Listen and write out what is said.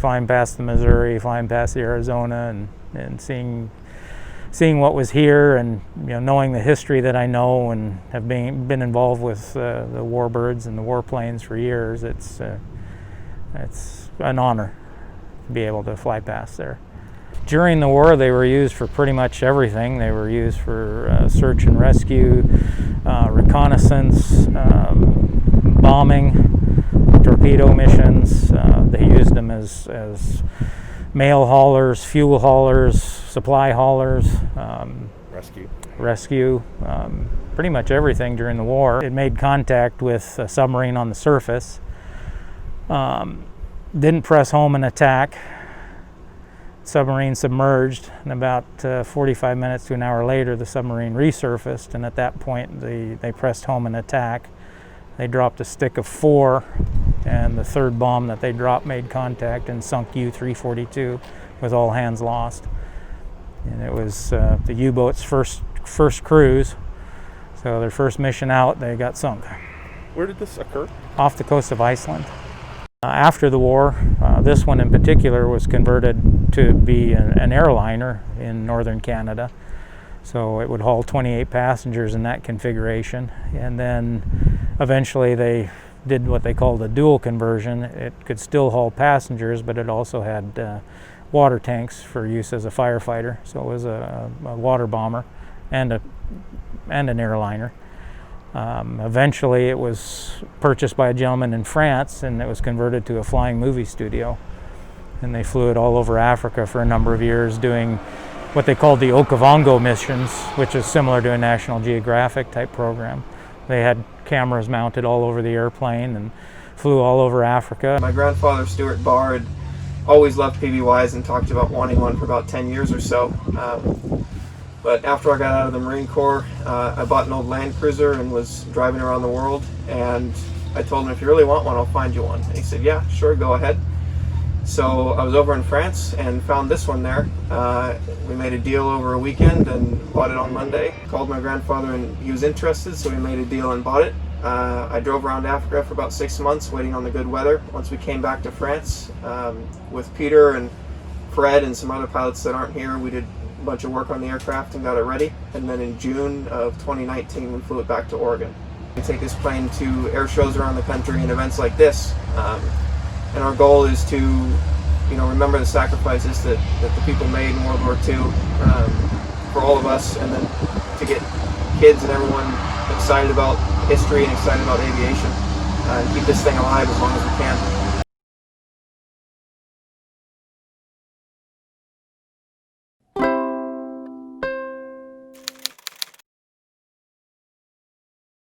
flying past the Missouri, flying past the Arizona, and seeing what was here, and knowing the history that I know and have been involved with the warbirds and the warplanes for years. It's an honor to be able to fly past there. During the war, they were used for pretty much everything. They were used for search and rescue, reconnaissance, bombing, torpedo missions. They used them as mail haulers, fuel haulers, supply haulers, rescue, pretty much everything during the war. It made contact with a submarine on the surface, didn't press home and attack. Submarine submerged, and about 45 minutes to an hour later the submarine resurfaced, and at that point they pressed home and attack. They dropped a stick of 4, and the third bomb that they dropped made contact and sunk U-342 with all hands lost. And it was the U-boat's first cruise, so their first mission out, they got sunk. Where did this occur? Off the coast of Iceland. After the war, this one in particular was converted to be an airliner in northern Canada. So it would haul 28 passengers in that configuration. And then eventually they did what they called a dual conversion. It could still haul passengers, but it also had water tanks for use as a firefighter. So it was a water bomber and an airliner. Eventually it was purchased by a gentleman in France, and it was converted to a flying movie studio. And they flew it all over Africa for a number of years, doing what they called the Okavango missions, which is similar to a National Geographic type program. They had cameras mounted all over the airplane and flew all over Africa. My grandfather, Stuart Barr, had always loved PBYs and talked about wanting one for about 10 years or so. But after I got out of the Marine Corps, I bought an old Land Cruiser and was driving around the world. And I told him, if you really want one, I'll find you one. And he said, yeah, sure, go ahead. So I was over in France and found this one there. We made a deal over a weekend and bought it on Monday. Called my grandfather and he was interested, so we made a deal and bought it. I drove around Africa for about 6 months waiting on the good weather. Once we came back to France with Peter and Fred and some other pilots that aren't here, we did a bunch of work on the aircraft and got it ready. And then in June of 2019 we flew it back to Oregon. We take this plane to air shows around the country and events like this. And our goal is to remember the sacrifices that the people made in World War II for all of us, and then to get kids and everyone excited about history and excited about aviation, and keep this thing alive as long as we can.